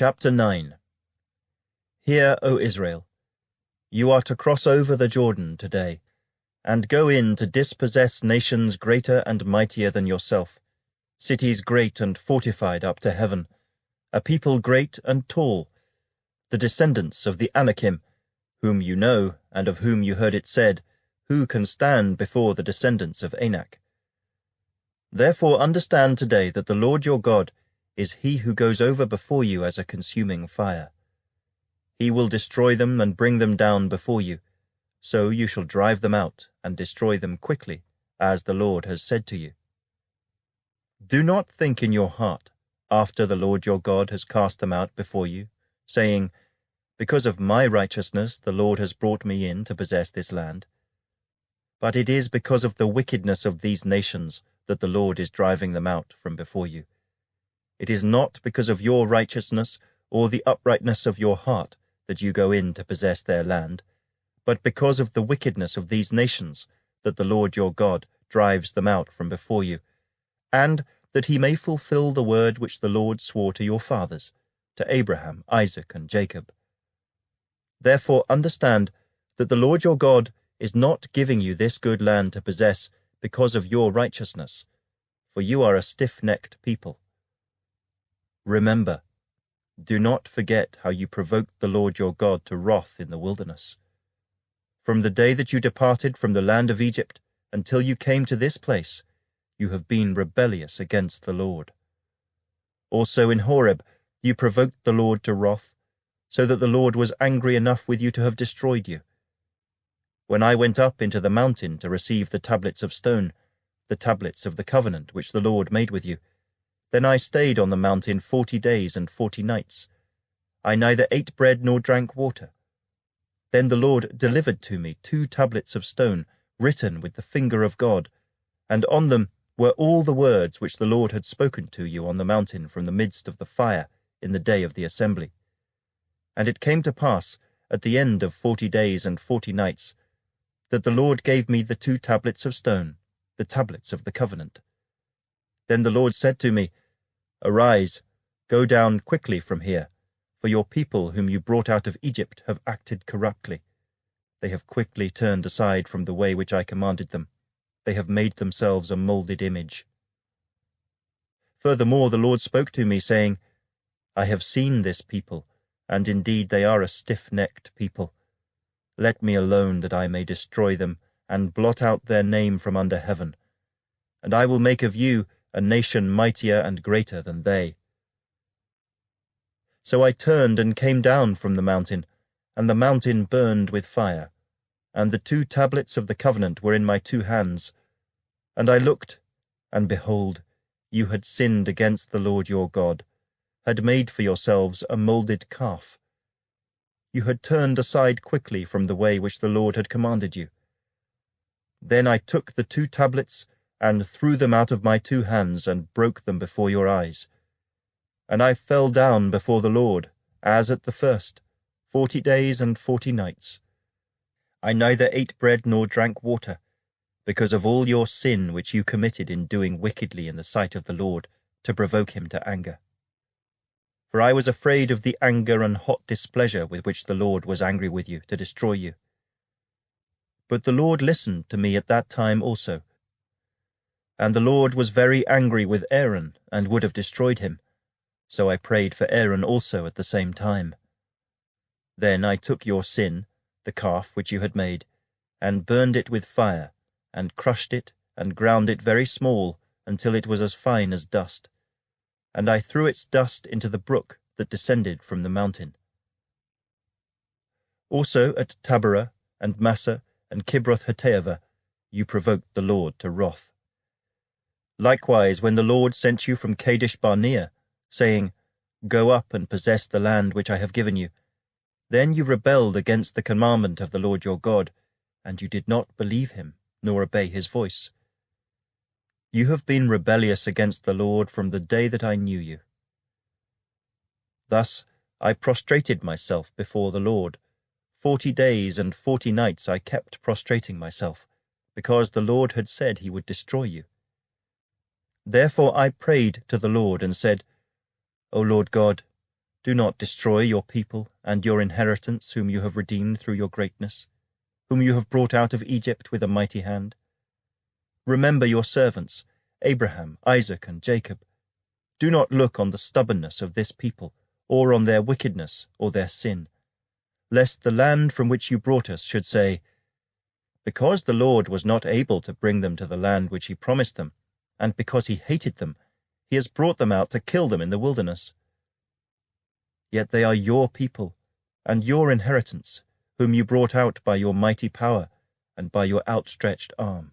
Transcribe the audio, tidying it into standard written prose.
Chapter 9. Hear, O Israel, you are to cross over the Jordan today, and go in to dispossess nations greater and mightier than yourself, cities great and fortified up to heaven, a people great and tall, the descendants of the Anakim, whom you know, and of whom you heard it said, who can stand before the descendants of Anak? Therefore understand today that the Lord your God is he who goes over before you as a consuming fire. He will destroy them and bring them down before you, so you shall drive them out and destroy them quickly, as the Lord has said to you. Do not think in your heart, after the Lord your God has cast them out before you, saying, because of my righteousness the Lord has brought me in to possess this land. But it is because of the wickedness of these nations that the Lord is driving them out from before you. It is not because of your righteousness or the uprightness of your heart that you go in to possess their land, but because of the wickedness of these nations that the Lord your God drives them out from before you, and that he may fulfill the word which the Lord swore to your fathers, to Abraham, Isaac, and Jacob. Therefore understand that the Lord your God is not giving you this good land to possess because of your righteousness, for you are a stiff-necked people. Remember, do not forget how you provoked the Lord your God to wrath in the wilderness. From the day that you departed from the land of Egypt until you came to this place, you have been rebellious against the Lord. Also in Horeb you provoked the Lord to wrath, so that the Lord was angry enough with you to have destroyed you. When I went up into the mountain to receive the tablets of stone, the tablets of the covenant which the Lord made with you, then I stayed on the mountain 40 days and 40 nights. I neither ate bread nor drank water. Then the Lord delivered to me 2 tablets of stone, written with the finger of God, and on them were all the words which the Lord had spoken to you on the mountain from the midst of the fire in the day of the assembly. And it came to pass, at the end of 40 days and 40 nights, that the Lord gave me the 2 tablets of stone, the tablets of the covenant. Then the Lord said to me, Arise, go down quickly from here, for your people whom you brought out of Egypt have acted corruptly. They have quickly turned aside from the way which I commanded them. They have made themselves a moulded image. Furthermore the Lord spoke to me, saying, I have seen this people, and indeed they are a stiff-necked people. Let me alone that I may destroy them, and blot out their name from under heaven. And I will make of you a nation mightier and greater than they. So I turned and came down from the mountain, and the mountain burned with fire, and the 2 tablets of the covenant were in my 2 hands. And I looked, and behold, you had sinned against the Lord your God, had made for yourselves a moulded calf. You had turned aside quickly from the way which the Lord had commanded you. Then I took the 2 tablets and threw them out of my 2 hands and broke them before your eyes. And I fell down before the Lord, as at the first, 40 days and 40 nights. I neither ate bread nor drank water, because of all your sin which you committed in doing wickedly in the sight of the Lord, to provoke him to anger. For I was afraid of the anger and hot displeasure with which the Lord was angry with you, to destroy you. But the Lord listened to me at that time also. And the Lord was very angry with Aaron, and would have destroyed him. So I prayed for Aaron also at the same time. Then I took your sin, the calf which you had made, and burned it with fire, and crushed it, and ground it very small, until it was as fine as dust. And I threw its dust into the brook that descended from the mountain. Also at Taberah, and Massa, and Kibroth-Hattaavah, you provoked the Lord to wrath. Likewise, when the Lord sent you from Kadesh-barnea, saying, Go up and possess the land which I have given you, then you rebelled against the commandment of the Lord your God, and you did not believe him, nor obey his voice. You have been rebellious against the Lord from the day that I knew you. Thus I prostrated myself before the Lord. 40 days and 40 nights I kept prostrating myself, because the Lord had said he would destroy you. Therefore I prayed to the Lord and said, O Lord God, Do not destroy your people and your inheritance whom you have redeemed through your greatness, whom you have brought out of Egypt with a mighty hand. Remember your servants, Abraham, Isaac, and Jacob. Do not look on the stubbornness of this people, or on their wickedness or their sin, lest the land from which you brought us should say, because the Lord was not able to bring them to the land which he promised them, and because he hated them, he has brought them out to kill them in the wilderness. Yet they are your people, and your inheritance, whom you brought out by your mighty power and by your outstretched arm.